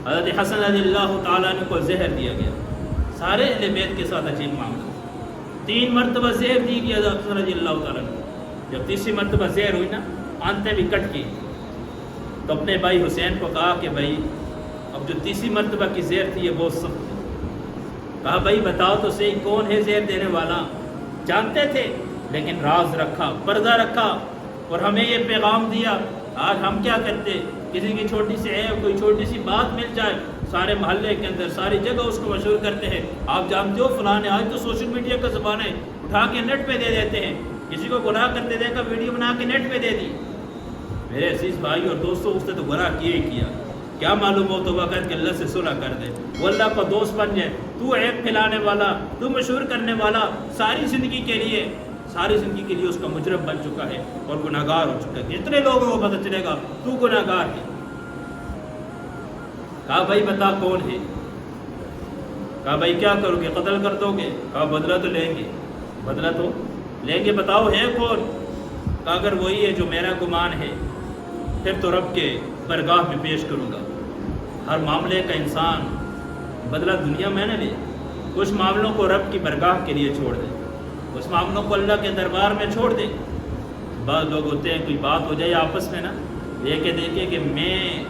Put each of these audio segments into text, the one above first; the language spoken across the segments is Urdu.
حضرت حسن رضی اللہ تعالیٰ عنہ کو زہر دیا گیا. سارے اہل بیت کے ساتھ عجیب معاملہ. 3 مرتبہ زہر دی گیا حضرت حسن رضی اللہ تعالیٰ عنہ. جب تیسری مرتبہ زہر ہوئی نا، آنتیں بھی کٹ گئی، تو اپنے بھائی حسین کو کہا کہ بھائی اب جو تیسری مرتبہ کی زہر تھی یہ بہت سخت تھی. کہا بھائی بتاؤ تو صحیح کون ہے زہر دینے والا. جانتے تھے لیکن راز رکھا، پردہ رکھا اور ہمیں یہ پیغام دیا. آج ہم کیا کرتے، کسی کی چھوٹی سی عیب، کوئی چھوٹی سی بات مل جائے، سارے محلے کے اندر ساری جگہ اس کو مشہور کرتے ہیں. آپ جانتے ہو فلاں نے، آج تو سوشل میڈیا کا زمانہ ہے، اٹھا کے نیٹ پہ دے دیتے ہیں. کسی کو گناہ کرتے دیکھا، ویڈیو بنا کے نیٹ پہ دے دی. میرے عزیز بھائی اور دوستوں، اس نے تو گناہ کیا ہی کیا. کیا معلوم ہو تو وقت کہ اللہ سے صلح کر دے، وہ اللہ کا دوست بن جائے. تو عیب پھیلانے والا، تو مشہور کرنے والا، ساری زندگی کے لیے اس کا مجرم بن چکا ہے اور گناہگار ہو چکا ہے. اتنے لوگوں کو پتہ چلے گا تو گناہگار ہے. کہا بھائی بتا کون ہے. کہا بھائی کیا کرو گے، قتل کر دو گے. کہا بدلہ تو لیں گے، بدلہ تو لیں گے، بتاؤ ہے کون. کہا اگر وہی ہے جو میرا گمان ہے پھر تو رب کے برگاہ میں پیش کروں گا. ہر معاملے کا انسان بدلہ دنیا میں نہ لے، کچھ معاملوں کو رب کی برگاہ کے لیے چھوڑ دے، کچھ معاملوں کو اللہ کے دربار میں چھوڑ دے. بعض لوگ ہوتے ہیں کوئی بات ہو جائے آپس میں نا، یہ کہ دیکھیں کہ میں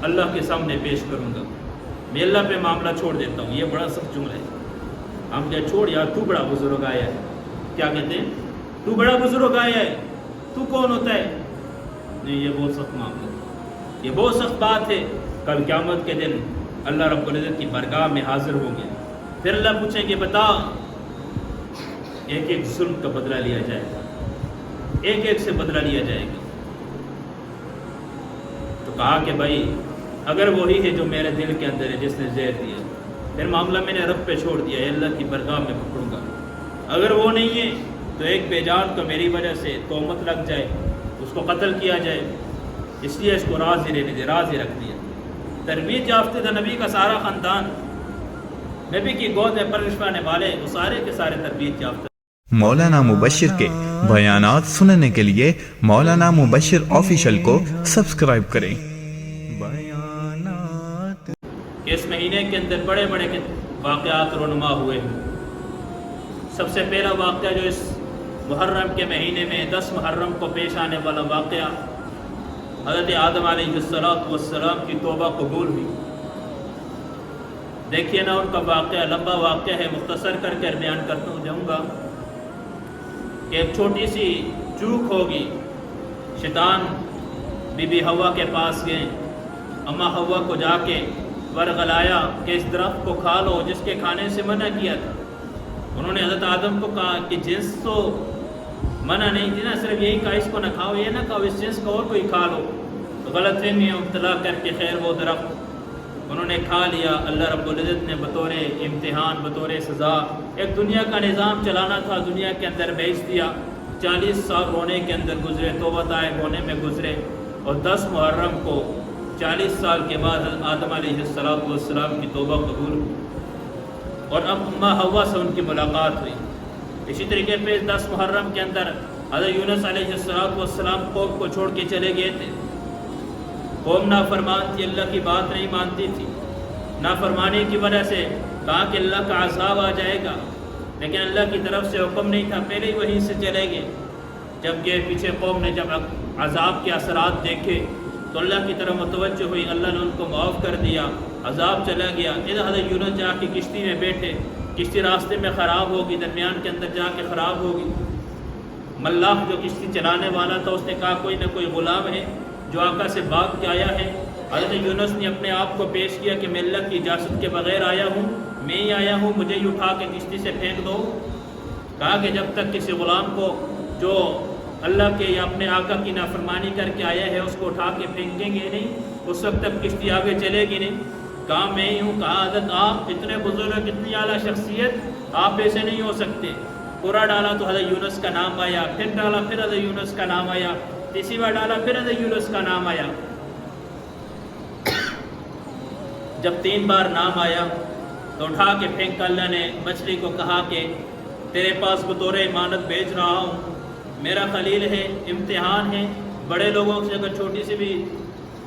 اللہ کے سامنے پیش کروں گا، میں اللہ پہ معاملہ چھوڑ دیتا ہوں. یہ بڑا سخت جملہ ہے. ہم کیا چھوڑ یار، تو بڑا بزرگ آیا ہے. کیا کہتے ہیں، تو بڑا بزرگ آیا ہے، تو کون ہوتا ہے. نہیں، یہ بہت سخت معاملہ ہے، یہ بہت سخت بات ہے. کل قیامت کے دن اللہ رب العزت کی بارگاہ میں حاضر ہوں گے. پھر اللہ پوچھیں گے بتا، ایک ایک ظلم کا بدلہ لیا جائے گا، ایک ایک سے بدلہ لیا جائے گا. تو کہا کہ بھائی اگر وہی ہے جو میرے دل کے اندر ہے جس نے زہر دیا، پھر معاملہ میں نے رب پہ چھوڑ دیا ہے، اللہ کی بارگاہ میں پکڑوں گا. اگر وہ نہیں ہے تو ایک بے جان کو میری وجہ سے تہمت لگ جائے، اس کو قتل کیا جائے. اس لیے اس کو راز ہی رکھ دیا. تربیت یافتہ تھا نبی کا سارا خاندان، نبی کی گود میں پرورش پانے والے وہ سارے کے سارے تربیت یافتہ. مولانا مبشر کے بیانات سننے کے لیے مولانا مبشر آفیشل کو سبسکرائب کریں. اس مہینے کے اندر بڑے بڑے واقعات رونما ہوئے ہیں. سب سے پہلا واقعہ جو اس محرم کے مہینے میں 10 محرم کو پیش آنے والا واقعہ، حضرت آدم علیہ السلام کی توبہ قبول ہوئی. دیکھیے نا، ان کا واقعہ لمبا واقعہ ہے، مختصر کر بیان کرتا جاؤں گا کہ ایک چھوٹی سی چوک ہوگی. شیطان بی بی حوا کے پاس گئے، اماں حوا کو جا کے ورغلایا کہ اس درخت کو کھا لو جس کے کھانے سے منع کیا تھا. انہوں نے حضرت آدم کو کہا کہ جنس تو منع نہیں تھی نا، صرف یہی کہا اس کو نہ کھاؤ، یہ نہ کھاؤ، اس جنس کو اور کوئی کھا لو. تو غلط فہمی میں مبتلا کر کے خیر وہ درخت انہوں نے کھا لیا. اللہ رب العزت نے بطور امتحان، بطور سزا ایک دنیا کا نظام چلانا تھا، دنیا کے اندر بھیج دیا. 40 سال رونے کے اندر گزرے، توبہ طائب ہونے میں گزرے، اور 10 محرم کو 40 سال کے بعد آدم علیہ السلام کی توبہ قبول ہوئی اور اب اماں حوا سے ان کی ملاقات ہوئی. اسی طریقے پہ 10 محرم کے اندر حضرت یونس علیہ السلام قوم کو چھوڑ کے چلے گئے تھے. قوم نافرمان تھی، اللہ کی بات نہیں مانتی تھی. نافرمانی کی وجہ سے کہا کہ اللہ کا عذاب آ جائے گا، لیکن اللہ کی طرف سے حکم نہیں تھا، پہلے ہی وہیں سے چلے گئے. جب گئے پیچھے قوم نے جب عذاب کے اثرات دیکھے تو اللہ کی طرف متوجہ ہوئی، اللہ نے ان کو معاف کر دیا، عذاب چلا گیا. ادھر حضرت یونس جا کے کشتی میں بیٹھے، کشتی راستے میں خراب ہوگی، درمیان کے اندر جا کے خراب ہوگی. ملاح جو کشتی چلانے والا تھا اس نے کہا کوئی نہ کوئی غلام ہے جو آقا سے بھاگ کے آیا ہے. حضرت یونس نے اپنے آپ کو پیش کیا کہ میں اللہ کی اجازت کے بغیر آیا ہوں، میں ہی آیا ہوں، مجھے ہی اٹھا کے کشتی سے پھینک دو. کہا کہ جب تک کسی غلام کو جو اللہ کے یا اپنے آقا کی نافرمانی کر کے آیا ہے اس کو اٹھا کے پھینکیں گے نہیں، اس وقت تک کشتی آگے چلے گی نہیں. کہا میں ہی ہوں. کہا حضرت آپ اتنے بزرگ، اتنی اعلیٰ شخصیت، آپ ایسے نہیں ہو سکتے. پورا ڈالا تو حضرت یونس کا نام آیا، پھر ڈالا پھر حضرت یونس کا نام آیا، تیسری بار ڈالا پھر حضرت یونس کا نام آیا. جب 3 بار نام آیا تو اٹھا کے پھینکا. اللہ نے مچھلی کو کہا کہ تیرے پاس بطور امانت بھیج رہا ہوں، میرا خلیل ہے، امتحان ہے. بڑے لوگوں سے اگر چھوٹی سی بھی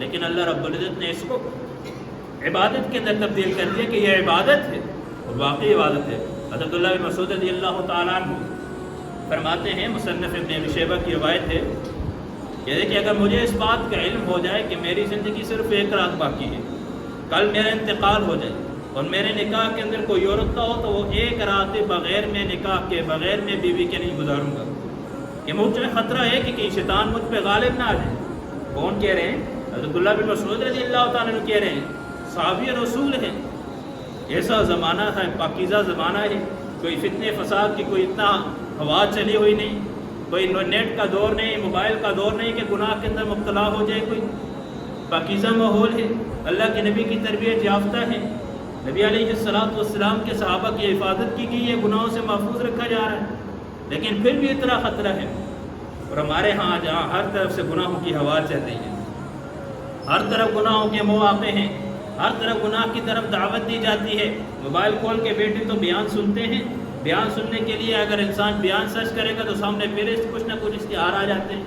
لیکن اللہ رب العزت نے اس کو عبادت کے اندر تبدیل کر دیا کہ یہ عبادت ہے، اور واقعی عبادت ہے۔ حضرت عبداللہ بن مسعود رضی اللہ تعالیٰ عنہ فرماتے ہیں، مصنف ابن ابی شیبہ کی روایت ہے کہ دیکھیں اگر مجھے اس بات کا علم ہو جائے کہ میری زندگی صرف ایک رات باقی ہے، کل میرا انتقال ہو جائے اور میرے نکاح کے اندر کوئی عورت کا ہو، تو وہ ایک رات بغیر میں نکاح کے، بغیر میں بیوی کے نہیں گزاروں گا، کہ مجھ میں خطرہ ہے کہ کہیں شیطان مجھ پہ غالب نہ آ جائے۔ کون کہہ رہے ہیں؟ حضرت عبداللہ بن مسعود رضی اللہ تعالیٰ عنہ کہہ رہے ہیں، صحابی رسول ہیں۔ ایسا زمانہ ہے، پاکیزہ زمانہ ہے، کوئی فتنے فساد کی کوئی اتنا ہوا چلی ہوئی نہیں، کوئی نیٹ کا دور نہیں، موبائل کا دور نہیں کہ گناہ کے اندر مبتلا ہو جائے کوئی، پاکیزہ ماحول ہے، اللہ کے نبی کی تربیت یافتہ ہے، نبی علیہ السلام کے صحابہ کی حفاظت کی گئی ہے، گناہوں سے محفوظ رکھا جا رہا ہے، لیکن پھر بھی اتنا خطرہ ہے۔ اور ہمارے ہاں جہاں ہر طرف سے گناہوں کی ہوا چل رہی ہے، ہر طرف گناہوں کے مواقع ہیں، ہر طرف گناہ کی طرف دعوت دی جاتی ہے۔ موبائل کھول کے بیٹھے تو بیان سنتے ہیں، بیان سننے کے لیے اگر انسان بیان سرچ کرے گا تو سامنے پھر کچھ نہ کچھ اشتہار آ جاتے ہیں۔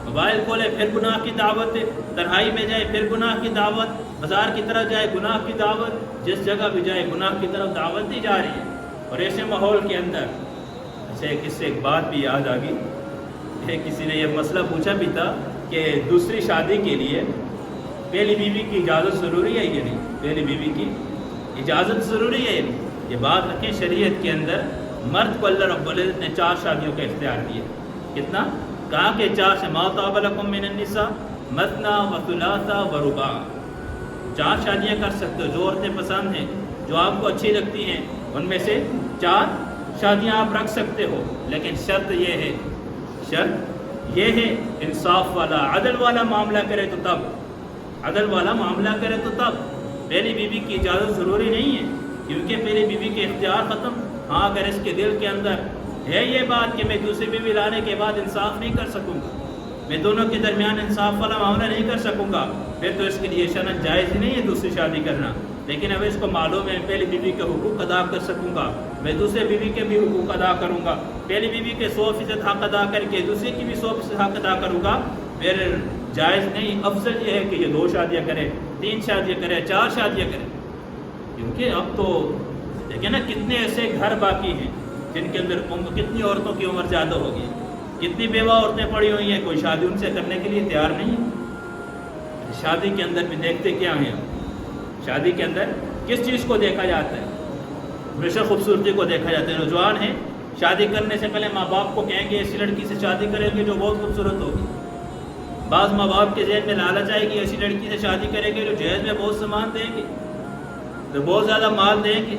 موبائل کھولے پھر گناہ کی دعوت، تنہائی میں جائے پھر گناہ کی دعوت، بازار کی طرف جائے گناہ کی دعوت، جس جگہ بھی جائے گناہ کی طرف دعوت دی جا رہی ہے۔ اور ایسے ماحول کے اندر کس سے ایک بات بھی یاد آ گئی، کسی نے یہ مسئلہ پوچھا بھی تھا کہ دوسری شادی کے لیے پہلی بیوی کی اجازت ضروری ہے یا نہیں؟ پہلی بیوی کی اجازت ضروری ہے یا نہیں؟ یہ بات رکھیں، شریعت کے اندر مرد کو اللہ رب العزت نے 4 شادیوں کا اختیار دیا۔ کتنا؟ کہا کہ 4 سے ما طاب لکم من النساء مثنی و ثلاث و رباع، 4 شادیاں کر سکتے ہو، جو عورتیں پسند ہیں، جو آپ کو اچھی لگتی ہیں، ان میں سے 4 شادیاں آپ رکھ سکتے ہو، لیکن شرط یہ ہے انصاف والا، عدل والا معاملہ کرے تو تب، عدل والا معاملہ کرے تو تب۔ پہلی بیوی کی اجازت ضروری نہیں ہے، کیونکہ پہلی بیوی کے اختیار ختم۔ ہاں اگر اس کے دل کے اندر ہے یہ بات کہ میں دوسری بیوی لانے کے بعد انصاف نہیں کر سکوں گا، میں دونوں کے درمیان انصاف والا معاملہ نہیں کر سکوں گا، پھر تو اس کے لیے شرعاً جائز ہی نہیں ہے دوسری شادی کرنا۔ لیکن اب اس کو معلوم ہے پہلی بیوی کے حقوق ادا کر سکوں گا، میں دوسرے بیوی کے بھی حقوق ادا کروں گا، پہلی بیوی کے 100% حق ادا کر کے دوسری کی بھی 100% حق ادا کروں گا، پھر جائز نہیں، افضل یہ ہے کہ یہ 2 شادیاں کرے، 3 شادیاں کرے، 4 شادیاں کرے۔ کیونکہ اب تو دیکھیں نا کتنے ایسے گھر باقی ہیں جن کے اندر کتنی عورتوں کی عمر زیادہ ہوگی، کتنی بیوہ عورتیں پڑی ہوئی ہیں، کوئی شادی ان سے کرنے کے لیے تیار نہیں ہے۔ شادی کے اندر بھی دیکھتے کیا ہیں؟ شادی کے اندر کس چیز کو دیکھا جاتا ہے؟ ہمیشہ خوبصورتی کو دیکھا جاتا ہے۔ نوجوان ہیں، شادی کرنے سے پہلے ماں باپ کو کہیں گے ایسی لڑکی سے شادی کریں گے جو بہت خوبصورت ہوگی۔ بعض ماں باپ کے ذہن میں لالچ آئے گی ایسی لڑکی سے شادی کریں گے جو جہیز میں بہت سامان دیں گے، تو بہت زیادہ مال دیں گے۔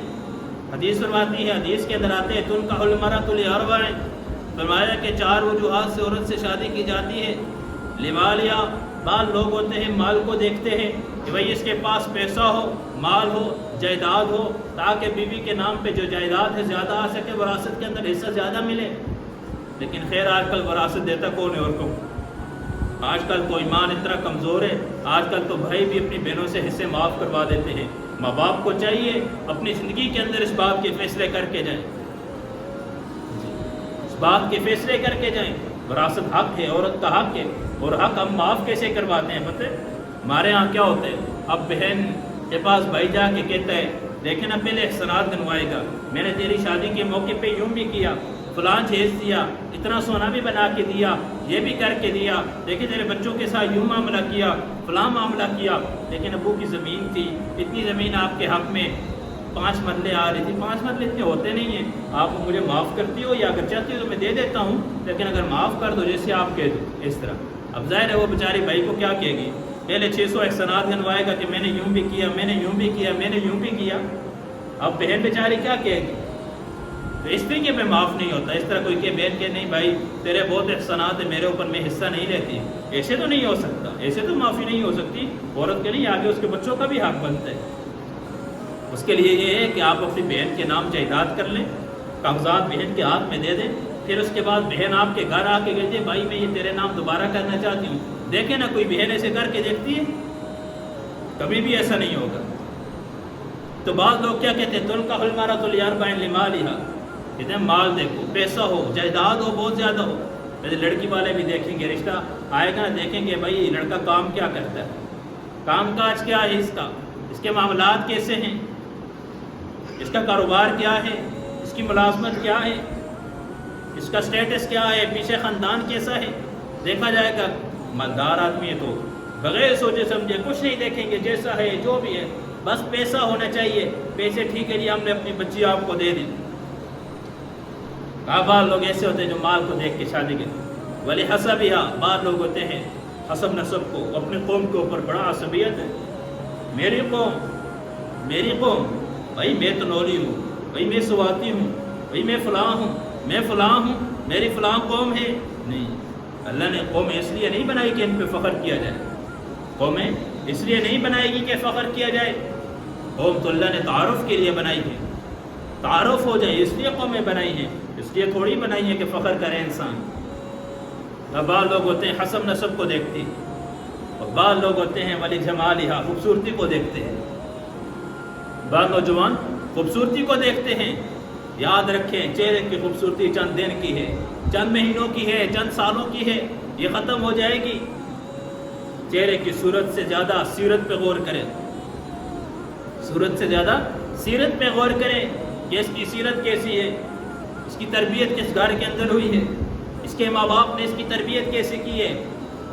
حدیث فرماتی ہے، حدیث کے اندر آتے ہیں تنکح المرأۃ لأربع، فرمایا کہ 4 وجوہات سے عورت سے شادی کی جاتی ہے۔ لمالیا، بعض لوگ ہوتے ہیں مال کو دیکھتے ہیں کہ بھئی اس کے پاس پیسہ ہو، مال ہو، جائیداد ہو، تاکہ بیوی کے نام پہ جو جائیداد ہے زیادہ آ سکے، وراثت کے اندر حصہ زیادہ ملے۔ لیکن خیر آج کل وراثت دیتا کون ہے اور کو؟ آج کل تو ایمان اتنا کمزور ہے، آج کل تو بھائی بھی اپنی بہنوں سے حصے معاف کروا دیتے ہیں۔ ماں باپ کو چاہیے اپنی زندگی کے اندر اس بات کے فیصلے کر کے جائیں، اس بات کے فیصلے کر کے جائیں۔ وراثت حق ہے، عورت کا حق ہے، اور حق ہم معاف کیسے کرواتے ہیں پتہ؟ ہمارے ہاں کیا ہوتا ہے، اب بہن کے پاس بھائی جا کے کہتا ہے دیکھیں نا پہلے احسانات گنوائے گا، میں نے تیری شادی کے موقع پہ یوں بھی کیا، فلاں جہیز دیا، اتنا سونا بھی بنا کے دیا، یہ بھی کر کے دیا، دیکھیں تیرے بچوں کے ساتھ یوں معاملہ کیا، فلاں معاملہ کیا۔ لیکن ابو کی زمین تھی، اتنی زمین آپ کے حق میں 5 مرلے آ رہی تھی، 5 مرلے اتنے ہوتے نہیں ہیں، آپ مجھے معاف کرتی ہو یا اگر چاہتی ہو تو میں دے دیتا ہوں، لیکن اگر معاف کر دو جیسے آپ کہہ دو اس طرح۔ اب ظاہر ہے وہ بیچاری بھائی کو کیا کہے گی، پہلے 600 احسانات گنوائے گا کہ میں نے یوں بھی کیا، میں نے یوں بھی کیا، میں نے یوں بھی کیا۔ اب بہن بیچاری کیا کہے گی؟ تو اس طریقے میں معاف نہیں ہوتا۔ اس طرح کوئی کہ بہن کہ نہیں بھائی تیرے بہت احسانات ہیں میرے اوپر، میں حصہ نہیں لیتی، ایسے تو نہیں ہو سکتا، ایسے تو معافی نہیں ہو سکتی۔ عورت کے نہیں، آگے اس کے بچوں کا بھی حق بنتا ہے۔ اس کے لیے یہ ہے کہ آپ اپنی بہن کے نام جائیداد کر لیں، کاغذات بہن کے ہاتھ میں دے دیں، پھر اس کے بعد بہن آپ کے گھر آ کے کہتے ہیں بھائی میں یہ تیرے نام دوبارہ کرنا چاہتی ہوں۔ دیکھیں نا کوئی بہن ایسے کر کے دیکھتی ہے؟ کبھی بھی ایسا نہیں ہوگا۔ تو بعض لوگ کیا کہتے ہیں تنکح المرأۃ لأربع لمالها، کہتے ہیں مال دیکھو، پیسہ ہو، جائیداد ہو، بہت زیادہ ہو۔ جیسے لڑکی والے بھی دیکھیں گے، رشتہ آئے گا دیکھیں گے بھائی لڑکا کام کیا کرتا ہے، کام کاج کیا ہے اس کے معاملات کیسے ہیں، اس کا کاروبار کیا ہے، اس کی ملازمت کیا ہے، اس کا سٹیٹس کیا ہے، پیچھے خاندان کیسا ہے، دیکھا جائے گا۔ مالدار آدمی ہے تو بغیر سوچے سمجھے کچھ نہیں دیکھیں گے، جیسا ہے جو بھی ہے بس پیسہ ہونا چاہیے، پیسے ٹھیک ہے جی ہم نے اپنی بچی آپ کو دے دی۔ بعض لوگ ایسے ہوتے ہیں جو مال کو دیکھ کے شادی کرتے ہیں، ولی حسبیہ، بعض لوگ ہوتے ہیں حسب نسب کو، اپنی قوم کے اوپر بڑا عصبیت ہے، میری قوم، بھائی میں تو نولی ہوں، بھائی میں سواتی ہوں، بھائی میں فلاں ہوں، میری فلاں قوم ہے۔ نہیں، اللہ نے قومیں اس لیے نہیں بنائی کہ ان پہ فخر کیا جائے، قومیں اس لیے نہیں بنائے گی کہ فخر کیا جائے، قوم تو اللہ نے تعارف کے لیے بنائی ہے، تعارف ہو جائے اس لیے قومیں بنائی ہیں، اس لیے تھوڑی بنائی ہے کہ فخر کرے انسان۔ بعض لوگ ہوتے ہیں حسب نسب کو دیکھتے ہیں، اور بعض لوگ ہوتے ہیں ولی جمالہا، خوبصورتی کو دیکھتے ہیں۔ بعض نوجوان خوبصورتی کو دیکھتے ہیں، یاد رکھیں چہرے کی خوبصورتی چند دن کی ہے، چند مہینوں کی ہے، چند سالوں کی ہے، یہ ختم ہو جائے گی۔ چہرے کی صورت سے زیادہ سیرت پہ غور کریں، صورت سے زیادہ سیرت پہ غور کریں کہ اس کی سیرت کیسی ہے، اس کی تربیت کس گھر کے اندر ہوئی ہے، اس کے ماں باپ نے اس کی تربیت کیسے کی ہے،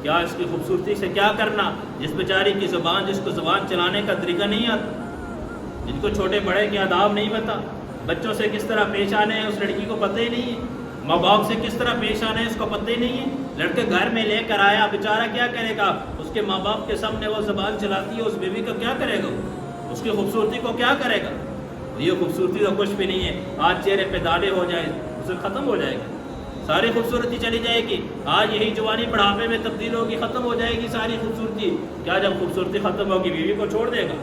کیا اس کی خوبصورتی سے کیا کرنا۔ جس بیچاری کی زبان، جس کو زبان چلانے کا طریقہ نہیں آتا، جن کو چھوٹے بڑے کے آداب نہیں پتا، بچوں سے کس طرح پیش آنے ہیں اس لڑکی کو پتہ ہی نہیں ہے، ماں باپ سے کس طرح پیش آنے ہیں اس کو پتہ ہی نہیں ہے۔ لڑکے گھر میں لے کر آیا، بیچارہ کیا کرے گا، اس کے ماں باپ کے سامنے وہ زبان چلاتی ہے، اس بیوی کا کیا کرے گا، اس کی خوبصورتی کو کیا کرے گا۔ یہ خوبصورتی تو کچھ بھی نہیں ہے، آج چہرے پہ دانے ہو جائے اسے ختم ہو جائے گا، ساری خوبصورتی چلی جائے گی۔ آج یہی جوانی بڑھاپے میں تبدیل ہوگی، ختم ہو جائے گی ساری خوبصورتی۔ کیا جب خوبصورتی ختم ہوگی بیوی کو چھوڑ دے گا،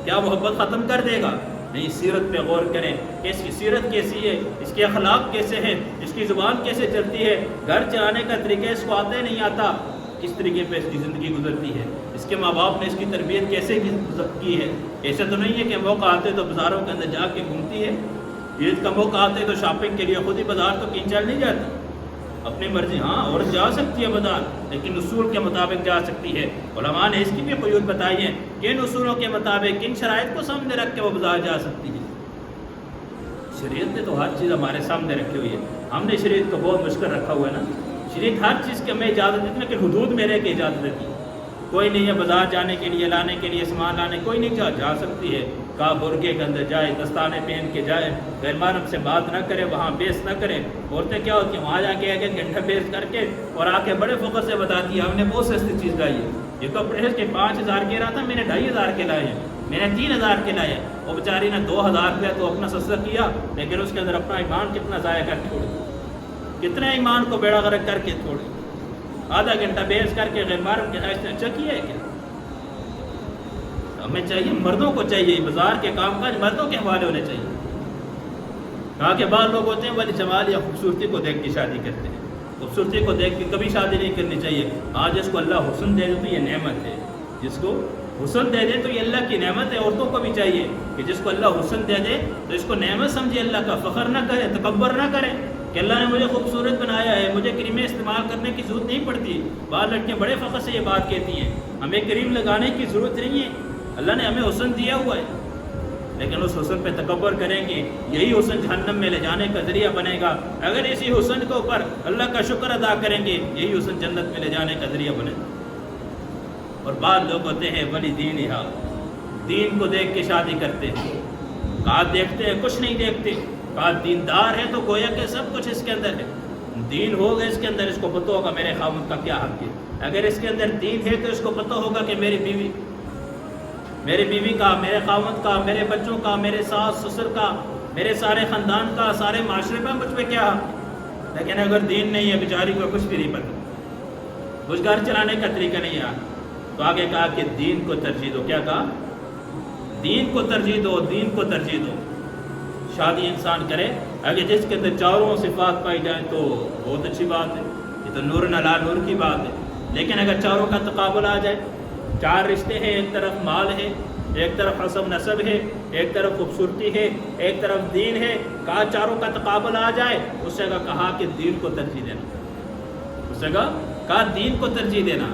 کیا محبت ختم کر دے گا؟ نہیں، سیرت پہ غور کریں کہ اس کی سیرت کیسی ہے، اس کے اخلاق کیسے ہیں، اس کی زبان کیسے چلتی ہے، گھر چلانے کا طریقہ اس کو آتا ہی نہیں آتا، کس طریقے پہ اس کی زندگی گزرتی ہے، اس کے ماں باپ نے اس کی تربیت کیسے کی ہے۔ ایسا تو نہیں ہے کہ موقع آتے تو بازاروں کے اندر جا کے گھومتی ہے، عید کا موقع آتے تو شاپنگ کے لیے خود ہی بازار تو کہیں چل نہیں جاتی، اپنی مرضی۔ ہاں عورت جا سکتی ہے بازار، لیکن اصول کے مطابق جا سکتی ہے۔ علماء نے اس کی بھی قیود بتائی ہے کہ ان اصولوں کے مطابق کن شرائط کو سامنے رکھ کے وہ بازار جا سکتی ہے۔ شریعت نے تو ہر چیز ہمارے سامنے رکھی ہوئی ہے، ہم نے شریعت کو بہت مشکل رکھا ہوا ہے نا۔ شریعت ہر چیز کی ہمیں اجازت دیتی ہے کہ حدود میں رہ کے اجازت دیتی ہے۔ کوئی نہیں ہے بازار جانے کے لیے، لانے کے لیے، سامان لانے، کوئی نہیں جا سکتی ہے۔ کہا برقعے کے اندر جائے، دستانے پہن کے جائے، غیر محرم سے بات نہ کرے، وہاں بیس نہ کرے۔ عورتیں کیا ہوتی ہیں وہاں جا کے ایک گھنٹہ بیس کر کے اور آ کے بڑے فخر سے بتاتی ہے ہم نے بہت سستی چیز لائی ہے، یہ کپڑے کے 5,000 کے رہا تھا، میں نے 2,500 کے لائے ہیں، میں نے 3,000 کے لائے ہیں۔ وہ بیچاری نے 2,000 روپیہ تو اپنا سستا کیا، لیکن اس کے اندر اپنا ایمان کتنا ضائع کر چھوڑے، کتنے ایمان کو بیڑا غرق کر کے چھوڑے۔ آدھا گھنٹہ بحث کر کے غیر محرم کے خواہش نے اچھا کیا ہے کیا؟ ہمیں چاہیے، مردوں کو چاہیے بازار کے کام کاج مردوں کے حوالے ہونے چاہیے۔ کہا کہ بعض لوگ ہوتے ہیں ولی جمال یا خوبصورتی کو دیکھ کے شادی کرتے ہیں، خوبصورتی کو دیکھ کے کبھی شادی نہیں کرنی چاہیے۔ آج جس کو اللہ حسن دے دے تو یہ نعمت ہے، جس کو حسن دے دے تو یہ اللہ کی نعمت ہے۔ عورتوں کو بھی چاہیے کہ جس کو اللہ حسن دے دے تو اس کو نعمت سمجھے، اللہ کا فخر نہ کرے، تکبر نہ کرے کہ اللہ نے مجھے خوبصورت بنایا ہے، مجھے کریمیں استعمال کرنے کی ضرورت نہیں پڑتی۔ بعض لڑکیاں بڑے فخر سے یہ بات کہتی ہیں ہمیں کریم لگانے کی ضرورت نہیں ہے، اللہ نے ہمیں حسن دیا ہوا ہے، لیکن اس حسن پہ تکبر کریں گے، یہی حسن جہنم میں لے جانے کا ذریعہ بنے گا۔ اگر اسی حسن کے اوپر اللہ کا شکر ادا کریں گے، یہی حسن جنت میں لے جانے کا ذریعہ بنے گا۔ اور بعض لوگ ہوتے ہیں ولی دینہا، دین کو دیکھ کے شادی کرتے ہیں، کہا دیکھتے ہیں کچھ نہیں دیکھتے، کہا دیندار ہے تو گویا کہ سب کچھ اس کے اندر ہے، دین ہوگا اس کے اندر، اس کو پتہ ہوگا میرے خاوند کا کیا حق ہے۔ اگر اس کے اندر دین ہے تو اس کو پتہ ہوگا کہ میری بیوی کا، میرے خاوند کا، میرے بچوں کا، میرے ساس سسر کا، میرے سارے خاندان کا، سارے معاشرے پہ مجھ پہ کیا حق۔ لیکن اگر دین نہیں ہے بیچاری کو کچھ بھی نہیں پتہ، کچھ گھر چلانے کا طریقہ نہیں ہے، تو آگے کہا کہ دین کو ترجیح دو۔ کیا کہا؟ دین کو ترجیح دو، دین کو ترجیح دو۔ شادی انسان کرے اگر جس کے اندر چاروں صفات پائی جائیں تو بہت اچھی بات ہے، یہ تو نور علی نور کی بات ہے۔ لیکن اگر چاروں کا تقابل آ جائے، چار رشتے ہیں، ایک طرف مال ہے، ایک طرف حسب نسب ہے، ایک طرف خوبصورتی ہے، ایک طرف دین ہے، کہا چاروں کا تقابل آ جائے، اس جگہ کہا کہ دین کو ترجیح دینا، اس جگہ کہا دین کو ترجیح دینا۔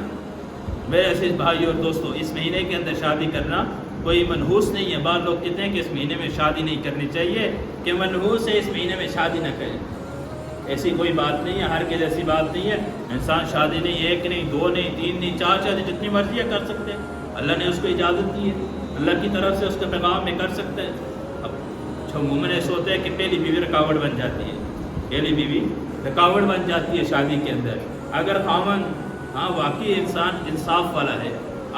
میرے عزیز بھائی اور دوستو، اس مہینے کے اندر شادی کرنا کوئی منحوس نہیں ہے۔ بعض لوگ کہتے ہیں کہ اس مہینے میں شادی نہیں کرنی چاہیے، کہ منحوس ہے اس مہینے میں شادی نہ کریں۔ ایسی کوئی بات نہیں ہے، ہر کے جیسی بات نہیں ہے۔ انسان شادی نہیں، ایک نہیں، دو نہیں، تین نہیں، چار شادی جتنی مرضی ہے کر سکتے ہیں۔ اللہ نے اس کو اجازت دی ہے، اللہ کی طرف سے اس کے پیغام میں کر سکتے ہیں۔ اب جو مومن ایسے ہوتے ہیں کہ پہلی بیوی رکاوٹ بن جاتی ہے، پہلی بیوی رکاوٹ بن جاتی ہے شادی کے اندر۔ اگر خاوند واقعی انسان انصاف والا ہے،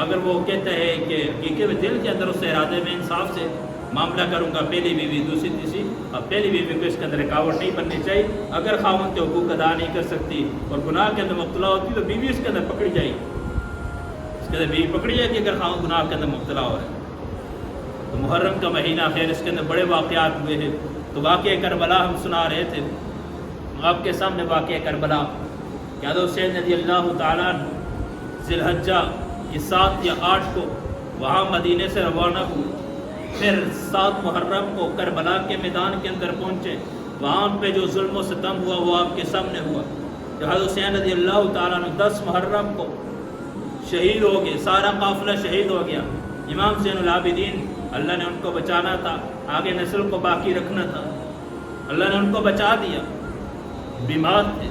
اگر وہ کہتا ہے کہ حقیقت میں دل کے اندر اس ارادے میں انصاف سے معاملہ کروں گا، پہلی بیوی دوسری تیسری، اب پہلی بیوی کو اس کے اندر رکاوٹ نہیں بننی چاہیے۔ اگر خاوند کے حقوق ادا نہیں کر سکتی اور گناہ کے اندر مبتلا ہوتی تو بیوی اس کے اندر پکڑی جائے گی، اس کے اندر بیوی پکڑی جائے گی اگر خاوند گناہ کے اندر مبتلا ہو رہا ہے۔ تو محرم کا مہینہ خیر، اس کے اندر بڑے واقعات ہوئے ہیں۔ تو واقعہ کربلا ہم سنا رہے تھے آپ کے سامنے، واقعہ کربلا کہ حضرت حسین رضی اللہ تعالیٰ ذی الحجہ کی 7 یا 8 کو وہاں مدینے سے روانہ ہوئے، پھر 7 محرم کو کربلا کے میدان کے اندر پہنچے۔ وہاں ان پہ جو ظلم و ستم ہوا وہ آپ کے سامنے ہوا۔ جو حضرت حسین رضی اللہ تعالیٰ نے 10 محرم کو شہید ہو گئے، سارا قافلہ شہید ہو گیا۔ امام زین العابدین، اللہ نے ان کو بچانا تھا، آگے نسل کو باقی رکھنا تھا، اللہ نے ان کو بچا دیا۔ بیمار تھے،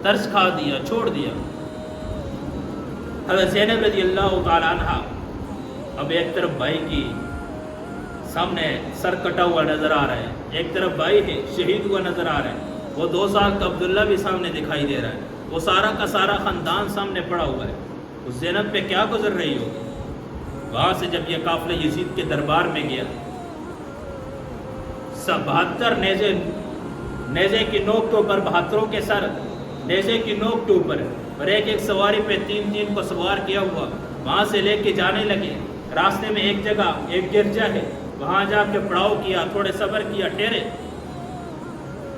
ترس کھا دیا، چھوڑ دیا۔ حضرت زینب رضی اللہ تعالیٰ عنہ اب ایک طرف بھائی کی سامنے سر کٹا ہوا نظر آ رہا ہے، ایک طرف بھائی ہے شہید ہوا نظر آ رہا ہے، وہ 2 سال کا عبداللہ بھی سامنے دکھائی دے رہا ہے، وہ سارا کا سارا خاندان سامنے پڑا ہوا ہے۔ اس زینب پہ کیا گزر رہی ہوگی؟ وہاں سے جب یہ قافلہ یزید کے دربار میں گیا، 72 نیزے کی نوک کے اوپر 72 کے سر نیزے کی نوک کے اوپر، اور ایک ایک سواری پہ 3 کو سوار کیا ہوا وہاں سے لے کے جانے لگے۔ راستے میں ایک جگہ ایک گرجا ہے، وہاں جا کے پڑاؤ کیا، تھوڑے صبر کیا، ٹھہرے۔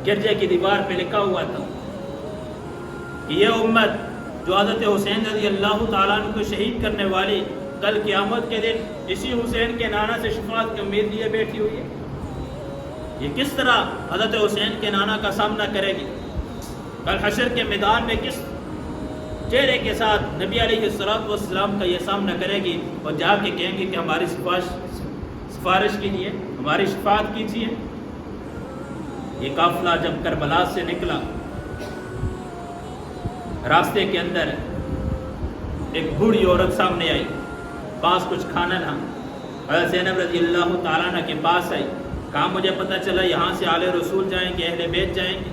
گرجے کی دیوار پہ لکھا ہوا تھا کہ یہ امت جو حضرت حسین رضی اللہ تعالیٰ عنہ کو شہید کرنے والی، کل قیامت کے دن اسی حسین کے نانا سے شفاعت کی امید لیے بیٹھی ہوئی ہے۔ یہ کس طرح حضرت حسین کے نانا کا سامنا کرے گی؟ کل حشر کے میدان میں کس چہرے کے ساتھ نبی علیہ السلام کا یہ سامنا کرے گی، اور جا کے کہیں گے کہ ہماری سفارش کیجیے، ہماری شفاعت کیجیے۔ یہ قافلہ جب کربلا سے نکلا، راستے کے اندر ایک بوڑھی عورت سامنے آئی، پاس کچھ کھانا نہ، حضرت زینب رضی اللہ تعالیٰ عنہ کے پاس آئی، کہا مجھے پتہ چلا یہاں سے آل رسول جائیں گے، اہل بیت جائیں گے،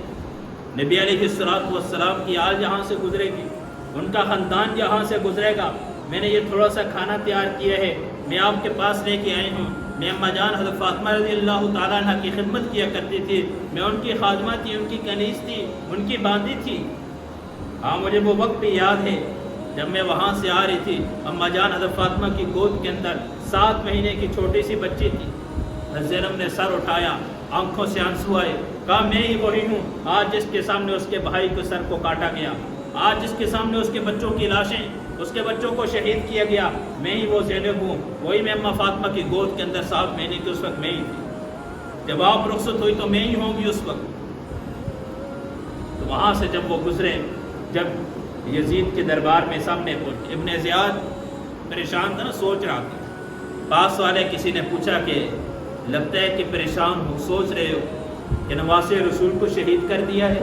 نبی علیہ السلام کی آل یہاں سے گزرے گی، ان کا خاندان یہاں سے گزرے گا۔ میں نے یہ تھوڑا سا کھانا تیار کیا ہے، میں آپ کے پاس لے کے آئی ہوں۔ میں اماں جان حضرت فاطمہ رضی اللہ تعالیٰ عنہ کی خدمت کیا کرتی تھی، میں ان کی خادمہ تھی، ان کی کنیز تھی، ان کی باندھی تھی۔ ہاں مجھے وہ وقت بھی یاد ہے جب میں وہاں سے آ رہی تھی، اماں جان حضرت فاطمہ کی گود کے اندر 7 مہینے کی چھوٹی سی بچی تھی۔ حضرت زینب نے سر اٹھایا، آنکھوں سے آنسو آئے، کہا میں ہی وہی ہوں آج جس کے سامنے اس کے بھائی کے سر کو کاٹا گیا، آج جس کے سامنے اس کے بچوں کی لاشیں، اس کے بچوں کو شہید کیا گیا، میں ہی وہ زینب ہوں، وہی میں اماں فاطمہ کی گود کے اندر 7 مہینے کی اس وقت میں ہی تھی، جب آپ رخصت ہوئی تو میں ہی ہوں گی اس وقت۔ تو وہاں سے جب وہ گزرے، جب یزید کے دربار میں سامنے پہنچے، ابن زیاد پریشان تھا نا، سوچ رہا تھا۔ پاس والے کسی نے پوچھا کہ لگتا ہے کہ پریشان ہو، سوچ رہے ہو کہ نواسے رسول کو شہید کر دیا ہے،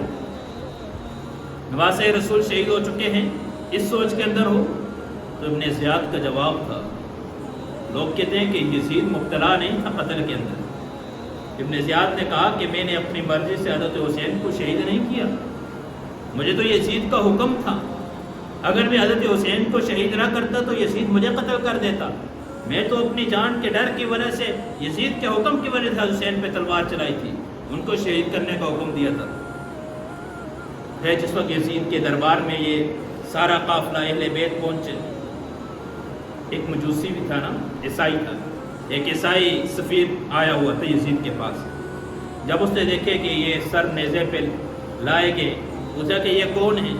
نواسے رسول شہید ہو چکے ہیں، اس سوچ کے اندر ہو؟ تو ابن زیاد کا جواب تھا، لوگ کہتے ہیں کہ یزید مبتلا نہیں تھا قتل کے اندر۔ ابن زیاد نے کہا کہ میں نے اپنی مرضی سے حضرت حسین کو شہید نہیں کیا، مجھے تو یزید کا حکم تھا، اگر میں حضرت حسین کو شہید نہ کرتا تو یزید مجھے قتل کر دیتا، میں تو اپنی جان کے ڈر کی وجہ سے یزید کے حکم کی وجہ سے حسین پہ تلوار چلائی تھی، ان کو شہید کرنے کا حکم دیا تھا۔ ہے جس وقت یزید کے دربار میں یہ سارا قافلہ اہل بیت پہنچے، ایک مجوسی بھی تھا نا، عیسائی تھا، ایک عیسائی سفیر آیا ہوا تھا یزید کے پاس۔ جب اس نے دیکھے کہ یہ سر نیزے پہ لائے گئے، پوچھا کہ یہ کون ہے؟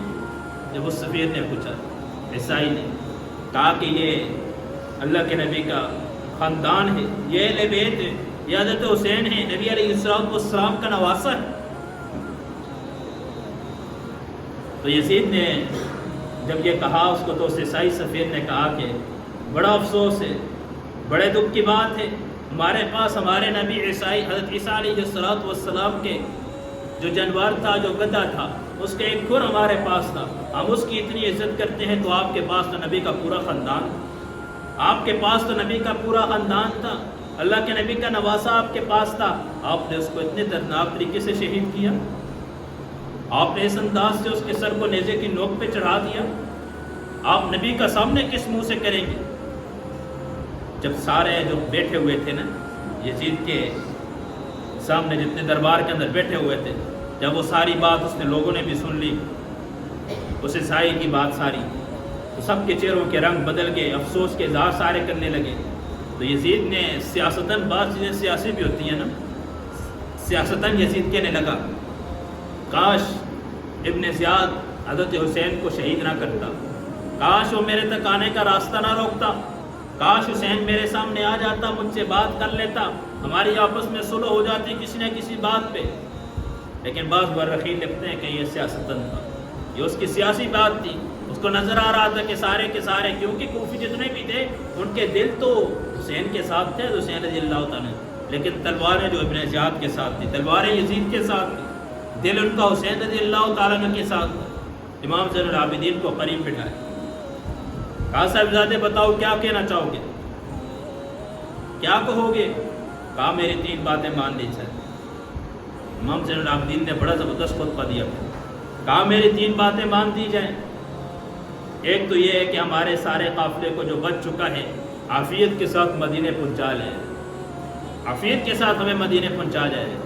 جب اس سفیر نے پوچھا، عیسائی نے کہا کہ یہ اللہ کے نبی کا خاندان ہے، یہ اہل بیت ہے، یہ حضرت حسین ہے، نبی علیہ السلام کا نواسہ ہے۔ تو یزید نے جب یہ کہا اس کو تو اس عیسائی سفیر نے کہا کہ بڑا افسوس ہے، بڑے دکھ کی بات ہے، ہمارے پاس ہمارے نبی عیسائی حضرت عیسیٰ علیہ السلام کے جو جانور تھا، جو گدھا تھا، اس کے ایک کھر ہمارے پاس تھا، ہم اس کی اتنی عزت کرتے ہیں، تو آپ کے پاس تو نبی کا پورا خاندان تھا، آپ کے پاس تو نبی کا پورا خاندان تھا، اللہ کے نبی کا نواسا آپ کے پاس تھا، آپ نے اس کو اتنے دردناک طریقے سے شہید کیا، آپ نے اس انداز سے اس کے سر کو نیزے کی نوک پہ چڑھا دیا، آپ نبی کا سامنے کس منہ سے کریں گے؟ جب سارے جو بیٹھے ہوئے تھے نا یزید کے سامنے، جتنے دربار کے اندر بیٹھے ہوئے تھے، جب وہ ساری بات اس نے لوگوں نے بھی سن لی، اس عیسائی کی بات ساری، تو سب کے چہروں کے رنگ بدل گئے، افسوس کے اظہار سارے کرنے لگے۔ تو یزید نے سیاستاً، بعض چیزیں سیاسی بھی ہوتی ہیں نا، سیاستاً یزید کہنے لگا کاش ابن زیاد حضرت حسین کو شہید نہ کرتا، کاش وہ میرے تک آنے کا راستہ نہ روکتا، کاش حسین میرے سامنے آ جاتا، مجھ سے بات کر لیتا، ہماری آپس میں صلح ہو جاتی کسی نہ کسی بات پہ۔ لیکن بعض مورخین لکھتے ہیں کہ یہ سیاستاً تھا، یہ اس کی سیاسی بات تھی، اس کو نظر آ رہا تھا کہ سارے کے سارے، کیونکہ کوفی جتنے بھی تھے ان کے دل تو حسین کے ساتھ تھے، حسین رضی اللہ تعالیٰ، لیکن تلواریں جو ابن زیاد کے ساتھ تھی، تلواریں یزید کے ساتھ تھی، دل ان کا حسین رضی اللہ تعالیٰ کے ساتھ تھا۔ امام زین العابدین کو قریب بٹھائے، کہا صاحبزادے بتاؤ کیا کہنا چاہو گے، کیا کہو گے؟ کہا میری 3 باتیں مان لی جائیں۔ امام زین العابدین نے بڑا زبردست خطبہ دیا، کہا میری 3 باتیں مان دی جائیں۔ ایک تو یہ ہے کہ ہمارے سارے قافلے کو جو بچ چکا ہے عافیت کے ساتھ مدینے پہنچا لیں، عافیت کے ساتھ ہمیں مدینے پہنچا جائے۔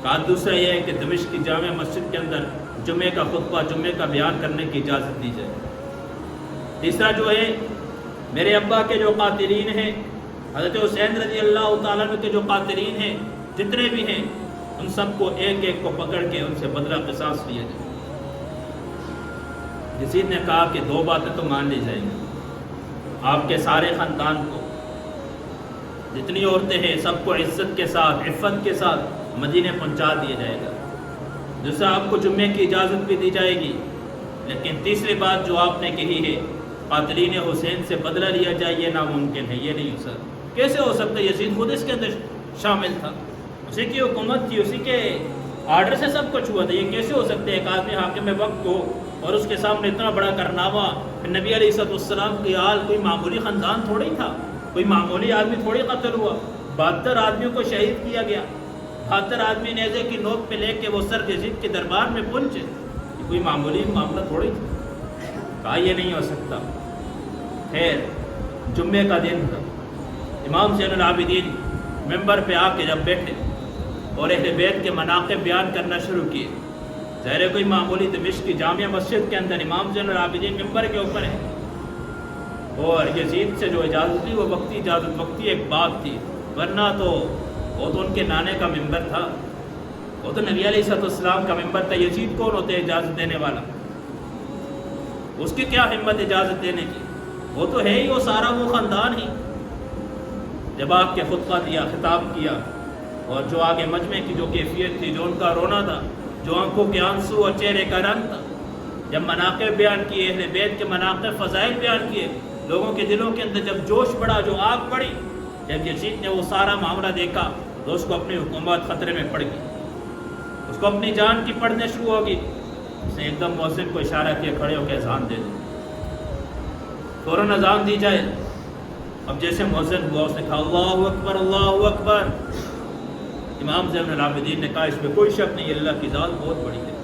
کہا دوسرا یہ ہے کہ دمشق کی جامع مسجد کے اندر جمعے کا خطبہ، جمعے کا بیان کرنے کی اجازت دی جائے۔ تیسرا جو ہے میرے ابا کے جو قاتلین ہیں، حضرت حسین رضی اللہ تعالیٰ عنہ کے جو قاتلین ہیں، جتنے بھی ہیں، ان سب کو ایک ایک کو پکڑ کے ان سے بدلہ قصاص لیا جائے۔ یزید نے کہا کہ 2 باتیں تو مان لی جائیں گی، آپ کے سارے خاندان کو، جتنی عورتیں ہیں سب کو عزت کے ساتھ، عفت کے ساتھ مدینے پہنچا دیا جائے گا، جس سے آپ کو جمعے کی اجازت بھی دی جائے گی۔ لیکن تیسری بات جو آپ نے کہی ہے قاتلین حسین سے بدلہ لیا جائے، یہ ناممکن ہے، یہ نہیں ہو سکتا۔ کیسے ہو سکتا ہے؟ یزید خود اس کے اندر شامل تھا، اسی کی حکومت تھی، اسی کے آرڈر سے سب کچھ ہوا تھا، یہ کیسے ہو سکتے ہیں ایک آدمی حاکم وقت ہو اور اس کے سامنے اتنا بڑا کارنامہ؟ نبی علیہ السلام کی آل کوئی معمولی خاندان تھوڑی تھا، کوئی معمولی آدمی تھوڑی قتل ہوا، 72 آدمیوں کو شہید کیا گیا، 72 آدمی نیزے کی نوک پہ لے کے وہ سر یزید کے دربار میں پہنچے، یہ کوئی معمولی معاملہ تھوڑی تھا۔ کہا یہ نہیں ہو سکتا۔ خیر جمعے کا دن تھا، امام زین العابدین ممبر پہ آ کے جب بیٹھے اور اہل بیت کے مناقب بیان کرنا شروع کیے، ظاہر کوئی معمولی دمشق کی جامع مسجد کے اندر امام زین العابدین ممبر کے اوپر ہے، اور یزید سے جو اجازت تھی وہ وقتی اجازت، وقتی ایک بات تھی، ورنہ تو وہ تو ان کے نانے کا ممبر تھا، وہ تو نبی علیہ السلام کا ممبر تھا، یزید کون ہوتے اجازت دینے والا؟ اس کی کیا ہمت اجازت دینے کی؟ وہ تو ہے ہی وہ سارا وہ خاندان ہی۔ جب آپ کے خطبہ دیا، خطاب کیا، اور جو آگے مجمع کی جو کیفیت تھی، جو ان کا رونا تھا، جو آنکھوں کے آنسو اور چہرے کا رنگ تھا، جب مناقب بیان کیے، اہل بیت کے مناقب فضائل بیان کیے، لوگوں کے دلوں کے اندر جب جوش بڑھا، جو آگ بڑھی، جب یزید نے وہ سارا معاملہ دیکھا تو اس کو اپنی حکومت خطرے میں پڑ گئی، اس کو اپنی جان کی پڑنے شروع ہوگی۔ اس نے ایک دم مؤذن کو اشارہ کیا، کھڑے ہو کے اذان دے دیں، فوراً اذان دی جائے۔ اب جیسے مؤذن ہوا اس نے کہا اللہ اکبر، اللہ اکبر۔ امام زین العابدین نے کہا اس میں کوئی شک نہیں، اللہ کی ذات بہت بڑی ہے،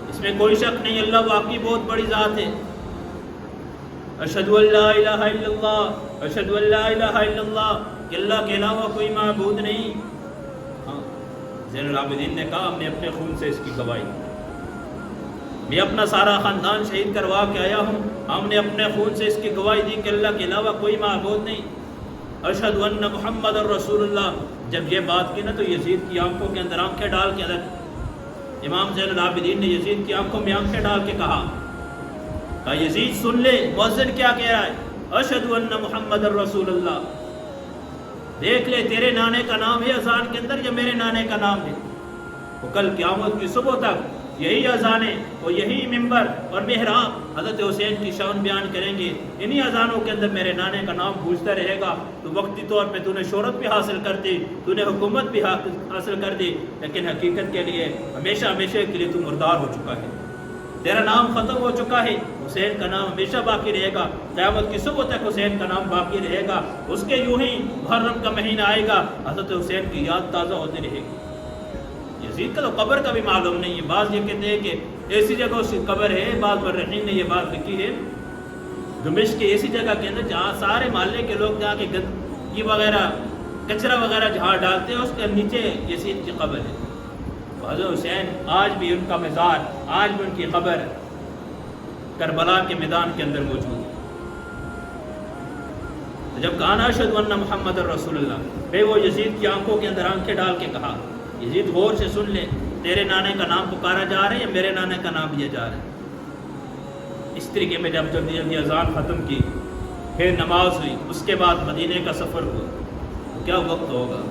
اس میں کوئی شک نہیں، اللہ واقعی بہت بڑی ذات ہے۔ اشہد ان لا الہ الا اللہ، اشہد ان لا الہ الا اللہ، کہ اللہ کے علاوہ کوئی معبود نہیں۔ ہاں زین العابدین نے کہا میں اپنے خون سے اس کی گواہی، میں اپنا سارا خاندان شہید کروا کے آیا ہوں، ہم نے اپنے خون سے اس کی گواہی دی کہ اللہ کے علاوہ کوئی معبود نہیں۔ اشہد ان محمد الرسول اللہ۔ جب یہ بات کی نا تو یزید کی آنکھوں کے اندر آنکھیں ڈال کے امام زین العابدین نے یزید کی آنکھوں میں آنکھیں ڈال کے کہا یزید سن لے مؤذن کیا کہہ رہا ہے، اشہد ان محمد الرسول اللہ، دیکھ لے تیرے نانے کا نام ہے اذان کے اندر یا میرے نانے کا نام ہے؟ وہ کل قیامت کی صبح تک یہی اذانیں اور یہی ممبر اور محراب حضرت حسین کی شان بیان کریں گے. انہی اذانوں کے اندر میرے نانے کا نام گونجتا رہے گا. تو وقتی طور پہ تو نے شہرت بھی حاصل کر دی, تو نے حکومت بھی حاصل کر دی, لیکن حقیقت کے لیے ہمیشہ ہمیشہ کے لیے تو مردار ہو چکا ہے. تیرا نام ختم ہو چکا ہے. حسین کا نام ہمیشہ باقی رہے گا. قیامت کی صبح تک حسین کا نام باقی رہے گا. اس کے یوں ہی محرم کا مہینہ آئے گا, حضرت حسین کی یاد تازہ ہوتی رہے گی. یزید کا تو قبر کا بھی معلوم نہیں ہے. بعض یہ کہتے ہیں کہ ایسی جگہ اس کی قبر ہے. بعض مرخین نے یہ بات لکھی ہے دمشق کی ایسی جگہ کے اندر جہاں سارے محلے کے لوگ جہاں کے گندگی وغیرہ کچرا وغیرہ جہاں ڈالتے ہیں اس کے نیچے یزید کی قبر ہے. حضرت حسین آج بھی ان کا مزار, آج بھی ان کی قبر کربلا کے میدان کے اندر موجود ہے. جب کہا اشہد ان محمد رسول اللہ, پھر وہ یزید کی آنکھوں کے اندر آنکھیں ڈال کے کہا یزید غور سے سن لے, تیرے نانے کا نام پکارا جا رہا ہے یا میرے نانے کا نام لیا جا رہا ہے. اس طریقے میں جب جلدی جلدی اذان ختم کی, پھر نماز ہوئی, اس کے بعد مدینے کا سفر ہوا. کیا وقت ہوگا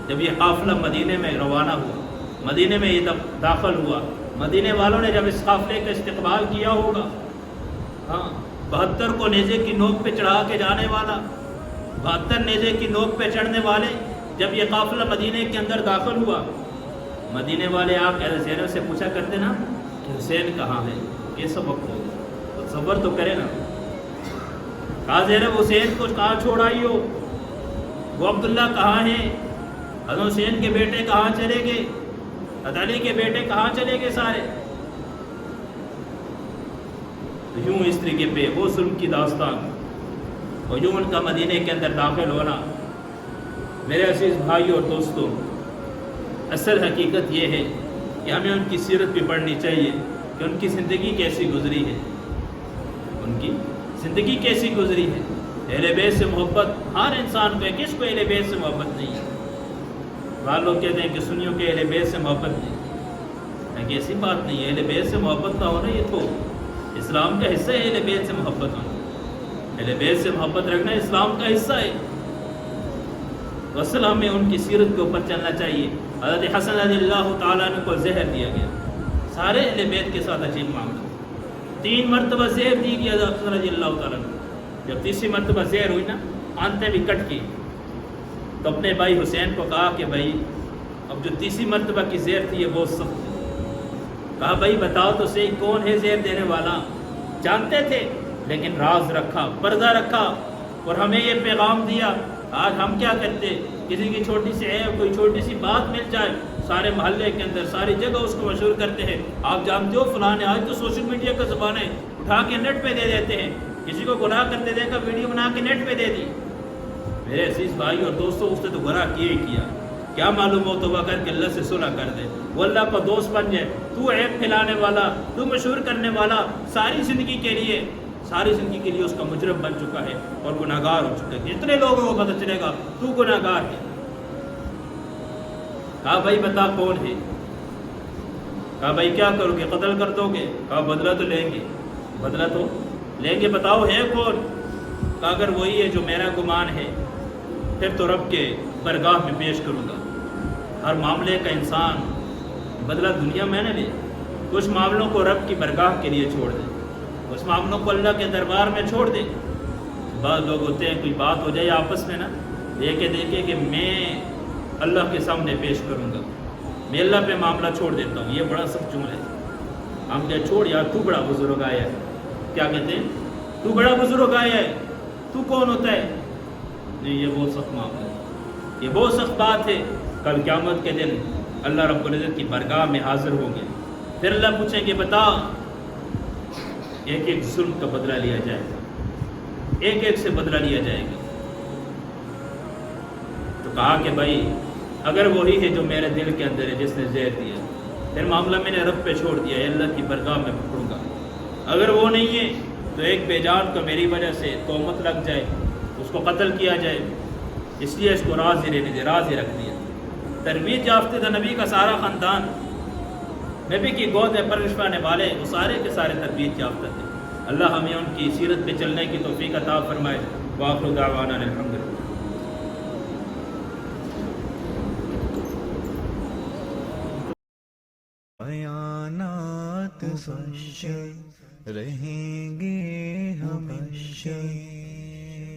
جب یہ قافلہ مدینے میں روانہ ہوا, مدینے میں یہ داخل ہوا. مدینے والوں نے جب اس قافلے کا استقبال کیا ہوگا, ہاں 72 کو نیزے کی نوک پہ چڑھا کے جانے والا, 72 نیزے کی نوک پہ چڑھنے والے, جب یہ قافلہ مدینے کے اندر داخل ہوا, مدینے والے آ کے زینب سے پوچھا کرتے نا کہ حسین کہاں ہے. یہ سب وقت ہوگا تو صبر تو کرے نا. کہا زینب حسین کو کہاں چھوڑ آئی ہو, وہ عبداللہ کہاں ہیں, حضرت حسین کے بیٹے کہاں چلے گئے, حضرت علی کے بیٹے کہاں چلے گئے سارے. یوں اس طریقے پہ وہ ظلم کی داستان اور یوں ان کا مدینے کے اندر داخل ہونا. میرے عزیز بھائی اور دوستوں, اصل حقیقت یہ ہے کہ ہمیں ان کی سیرت بھی پڑھنی چاہیے کہ ان کی زندگی کیسی گزری ہے, ان کی زندگی کیسی گزری ہے. اہل بیت سے محبت ہر انسان کو ہے, کس کو اہل بیت سے محبت نہیں ہے. بعض لوگ کہتے ہیں کہ سنیوں کے اہل بیت سے محبت نہیں, لیکن ایسی بات نہیں ہے. اہل بیت سے محبت کا ہونا یہ تو اسلام کا حصہ ہے. اہل بیت سے محبت ہونا, اہل بیت سے محبت رکھنا اسلام کا حصہ ہے. اصل ہمیں ان کی سیرت کے اوپر چلنا چاہیے. حضرت حسن رضی اللہ تعالیٰ عنہ کو زہر دیا گیا, سارے اہل بیت کے ساتھ عجیب معاملہ. 3 مرتبہ زہر دی گئی حضرت حسن رضی اللہ تعالیٰ عنہ. جب تیسری مرتبہ زہر ہوئی نا, آنتیں بھی کٹ کی, تو اپنے بھائی حسین کو کہا کہ بھائی اب جو تیسری مرتبہ کی زہر تھی یہ بہت سخت تھی. کہا بھائی بتاؤ تو صحیح کون ہے زہر دینے والا. جانتے تھے لیکن راز رکھا, پردہ رکھا اور ہمیں یہ پیغام دیا. آج ہم کیا کرتے, کسی کی چھوٹی سی عیب, کوئی چھوٹی سی بات مل جائے, سارے محلے کے اندر ساری جگہ اس کو مشہور کرتے ہیں. آپ جانتے ہو فلاں نے, آج تو سوشل میڈیا کا زمانہ ہے, اٹھا کے نیٹ پہ دے دیتے ہیں. کسی کو گناہ کرتے دیکھا, ویڈیو بنا کے نیٹ پہ دے دی. میرے عزیز بھائی اور دوستوں, اس نے تو گناہ کیا ہی کیا. کیا معلوم ہو توبہ کر کے اللہ سے صلح کر دے, وہ اللہ کا دوست بن جائے. تو عیب پھیلانے والا, تو مشہور کرنے والا, ساری زندگی کے لیے اس کا مجرم بن چکا ہے اور گناہگار ہو چکا ہے. جتنے لوگوں کو پتہ چلے گا تو گناہگار ہے. کہا بھائی بتا کون ہے. کہا بھائی کیا کرو گے, قتل کر دو گے. کہا بدلہ تو لیں گے, بدلہ تو لیں گے, بتاؤ ہے کون. کہا اگر وہی ہے جو میرا گمان ہے پھر تو رب کے برگاہ میں پیش کروں گا. ہر معاملے کا انسان بدلہ دنیا میں نہ لے, کچھ معاملوں کو رب کی برگاہ کے لیے چھوڑ دے, کچھ معاملوں کو اللہ کے دربار میں چھوڑ دے. بعض لوگ ہوتے ہیں کوئی بات ہو جائے آپس میں نا, دیکھے کہ میں اللہ کے سامنے پیش کروں گا, میں اللہ پہ معاملہ چھوڑ دیتا ہوں. یہ بڑا سخت جملہ ہے. ہم کیا چھوڑ یار, تو بڑا بزرگ آیا ہے. کیا کہتے ہیں, تو بڑا بزرگ آیا ہے, تو کون ہوتا ہے. نہیں, یہ بہت سخت معاملہ ہے, یہ بہت سخت بات ہے. کل قیامت کے دن اللہ رب العزت کی برگاہ میں حاضر ہوں گے. پھر اللہ پوچھیں گے بتا, ایک ایک ظلم کا بدلہ لیا جائے گا, ایک ایک سے بدلہ لیا جائے گا. تو کہا کہ بھائی اگر وہی ہے جو میرے دل کے اندر ہے جس نے زہر دیا, پھر معاملہ میں نے رب پہ چھوڑ دیا, اللہ کی برگاہ میں پکڑوں گا. اگر وہ نہیں ہے تو ایک بے جان کو میری وجہ سے تہمت لگ جائے, اس کو قتل کیا جائے, اس لیے اس کو راز ہی رکھ دیا. تربیت یافتہ تھا نبی کا سارا خاندان, نبی کی گود میں پرورش پانے والے وہ سارے کے سارے تربیت یافتہ تھے. اللہ ہمیں ان کی سیرت پہ چلنے کی توفیق عطا فرمائے. وآخر دعوانا الحمدللہ. بیانات رہیں گے ہمیشہ.